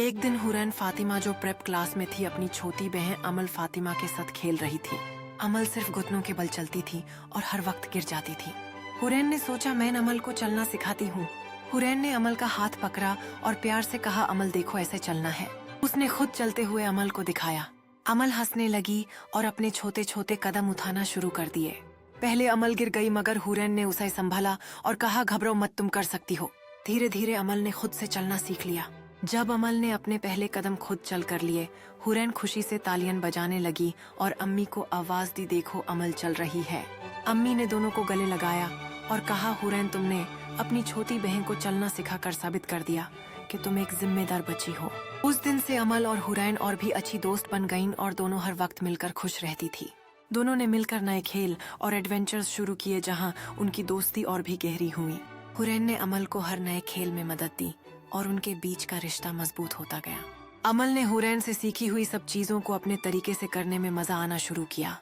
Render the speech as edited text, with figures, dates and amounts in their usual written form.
एक दिन हुरैन फातिमा जो प्रेप क्लास में थी अपनी छोटी बहन अमल फातिमा के साथ खेल रही थी। अमल सिर्फ घुटनों के बल चलती थी और हर वक्त गिर जाती थी। हुरैन ने सोचा मैं अमल को चलना सिखाती हूँ। हुरैन ने अमल का हाथ पकड़ा और प्यार से कहा अमल देखो ऐसे चलना है। उसने खुद चलते हुए अमल को दिखाया। अमल हंसने लगी और अपने छोटे छोटे कदम उठाना शुरू कर दिए। पहले अमल गिर गई मगर हुरैन ने उसे संभाला और कहा घबराओ मत, तुम कर सकती हो। धीरे धीरे अमल ने खुद से चलना सीख लिया। जब अमल ने अपने पहले कदम खुद चल कर लिए, हुरैन खुशी से तालियां बजाने लगी और अम्मी को आवाज दी देखो अमल चल रही है। अम्मी ने दोनों को गले लगाया और कहा हुरैन तुमने अपनी छोटी बहन को चलना सिखाकर साबित कर दिया कि तुम एक जिम्मेदार बच्ची हो। उस दिन से अमल और हुरैन और भी अच्छी दोस्त बन गईं और दोनों हर वक्त मिलकर खुश रहती थी। दोनों ने मिलकर नए खेल और एडवेंचर्स शुरू किए जहां उनकी दोस्ती और भी गहरी हुई। हुरैन ने अमल को हर नए खेल में मदद दी और उनके बीच का रिश्ता मजबूत होता गया। अमल ने हुरैन से सीखी हुई सब चीजों को अपने तरीके से करने में मजा आना शुरू किया।